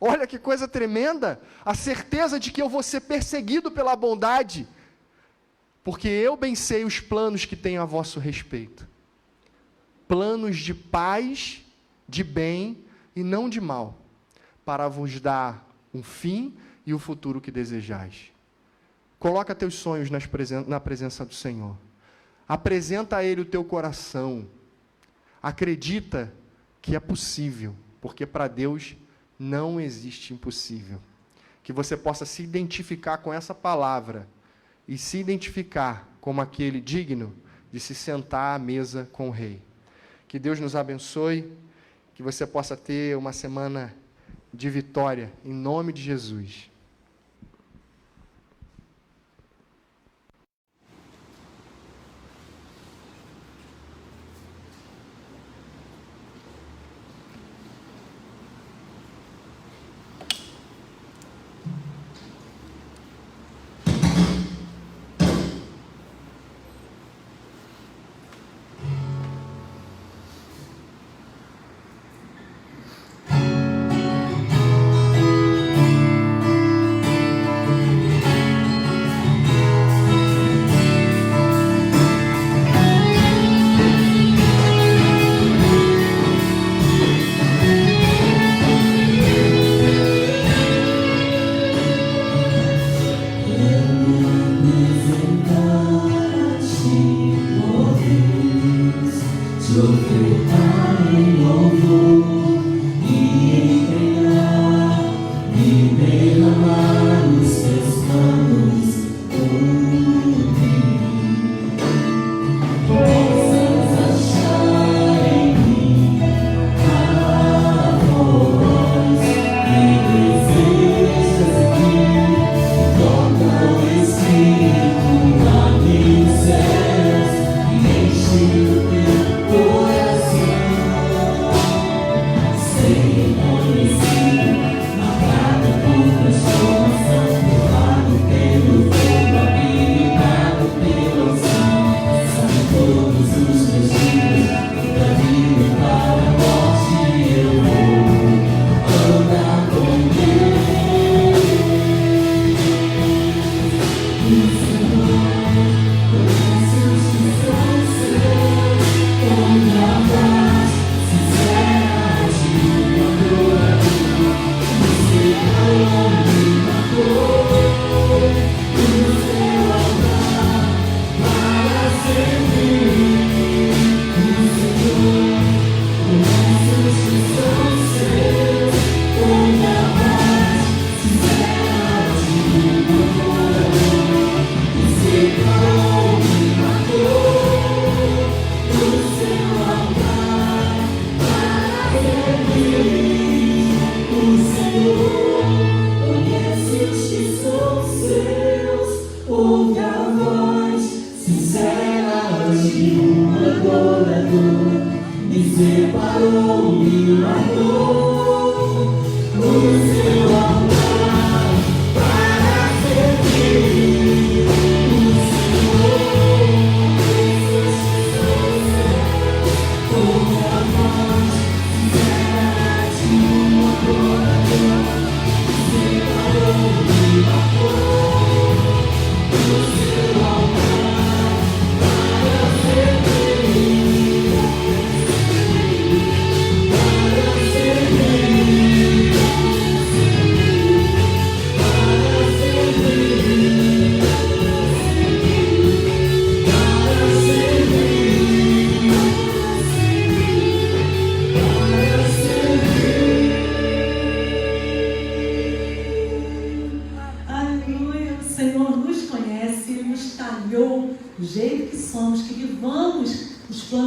Olha que coisa tremenda, a certeza de que eu vou ser perseguido pela bondade, porque eu bem sei os planos que tenho a vosso respeito. Planos de paz, de bem e não de mal, para vos dar um fim e o futuro que desejais. Coloca teus sonhos na presença do Senhor. Apresenta a Ele o teu coração. Acredita que é possível, porque para Deus não existe impossível. Que você possa se identificar com essa palavra e se identificar como aquele digno de se sentar à mesa com o Rei. Que Deus nos abençoe, que você possa ter uma semana de vitória, em nome de Jesus.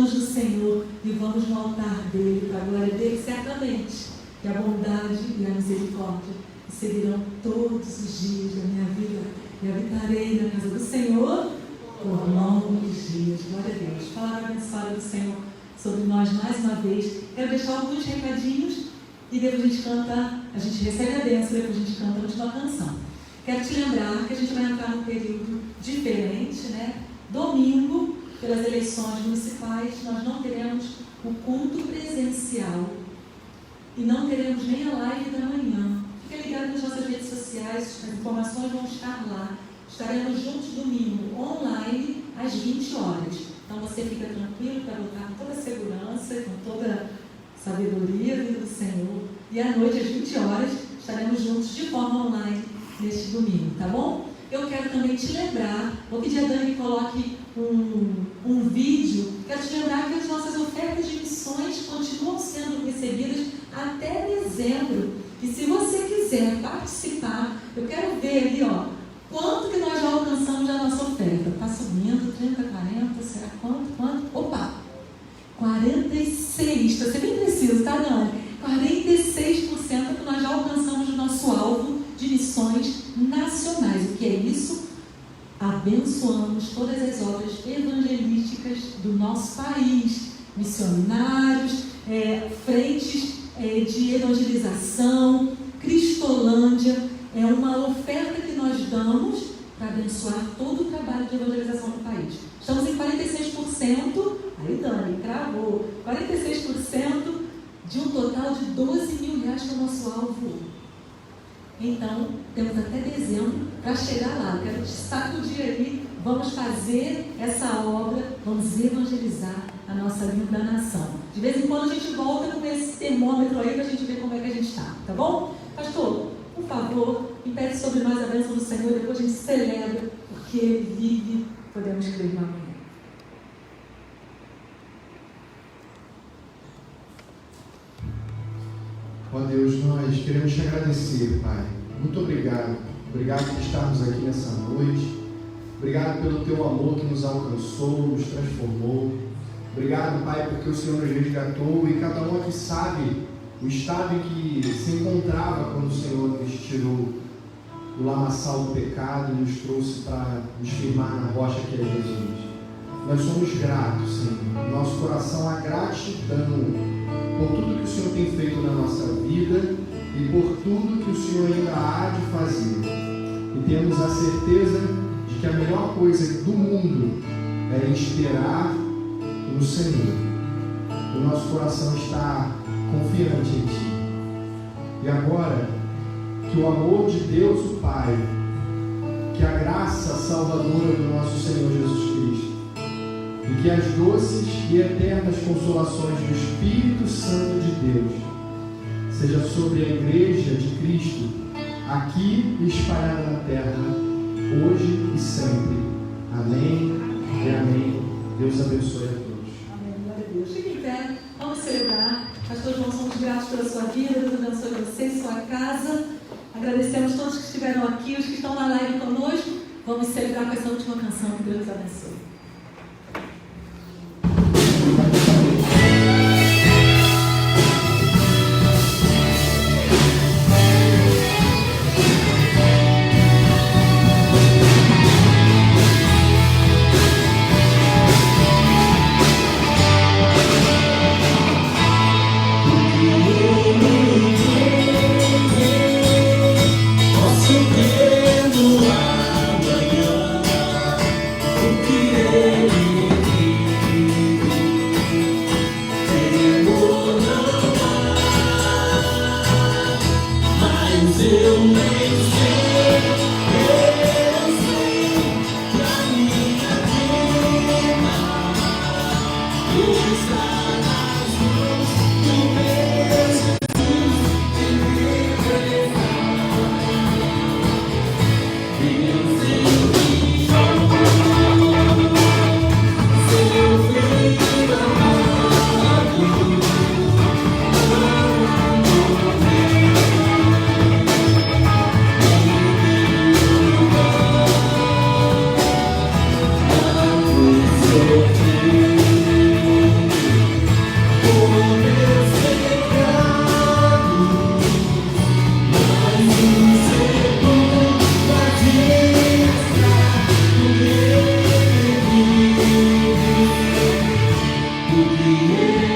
olhos no Senhor e vamos no altar dele, para a glória dele, certamente que a bondade e a misericórdia me seguirão todos os dias da minha vida e habitarei na casa do Senhor por longos dias. Glória a Deus. Palavra abençoada do Senhor sobre nós mais uma vez. Quero deixar alguns recadinhos e depois a gente canta, a gente recebe a bênção e depois a gente canta a última canção. Quero te lembrar que a gente vai entrar num período diferente, né? Domingo, pelas eleições municipais, nós não teremos o culto presencial e não teremos nem a live da manhã. Fica ligado nas nossas redes sociais, as informações vão estar lá. Estaremos juntos domingo, online, às 20 horas. Então você fica tranquilo para lutar com toda a segurança, com toda a sabedoria vinda do Senhor. E à noite, às 20 horas, estaremos juntos de forma online neste domingo, tá bom? Eu quero também te lembrar, vou pedir a Dani que coloque um vídeo. Quero te lembrar que as nossas ofertas de missões continuam sendo recebidas até dezembro. E se você quiser participar, eu quero ver ali, ó, quanto que nós já alcançamos da nossa oferta. Está subindo, 30, 40, será quanto? Opa! 46, está sendo bem preciso, tá, Dani? 46% que nós já alcançamos do nosso alvo de missões nacionais. O que é isso? Abençoamos todas as obras evangelísticas do nosso país, missionários, frentes de evangelização, Cristolândia. É uma oferta que nós damos para abençoar todo o trabalho de evangelização do país. Estamos em 46%, aí Dani, cravou, 46% de um total de 12 mil reais que é o nosso alvo. Então, temos até dezembro para chegar lá. Eu quero te sacudir aí, vamos fazer essa obra, vamos evangelizar a nossa linda nação. De vez em quando a gente volta com esse termômetro aí para a gente ver como é que a gente está, tá bom? Pastor, por favor, impede sobre nós a bênção do Senhor e depois a gente celebra, porque Ele vive, podemos crer no amanhã. Ó Deus, nós queremos te agradecer, Pai. Muito obrigado. Obrigado por estarmos aqui nessa noite. Obrigado pelo teu amor que nos alcançou, nos transformou. Obrigado, Pai, porque o Senhor nos resgatou e cada um aqui sabe o estado em que se encontrava quando o Senhor nos tirou do lamaçal do pecado e nos trouxe para nos firmar na rocha que é Jesus. Nós somos gratos, Senhor. Nosso coração há gratidão por tudo que o Senhor tem feito na nossa vida e por tudo que o Senhor ainda há de fazer. E temos a certeza de que a melhor coisa do mundo é esperar no Senhor. O nosso coração está confiante em Ti. E agora, que o amor de Deus, o Pai, que a graça salvadora do nosso Senhor Jesus Cristo, e que as doces e eternas consolações do Espírito Santo de Deus seja sobre a Igreja de Cristo, aqui e espalhada na terra, hoje e sempre. Amém e amém. Deus abençoe a todos. Amém. Glória a Deus. Fique em pé. Vamos celebrar. Pastor João, somos gratos pela sua vida. Deus abençoe você e sua casa. Agradecemos todos que estiveram aqui, os que estão na live conosco. Vamos celebrar com essa última canção. Que Deus abençoe. que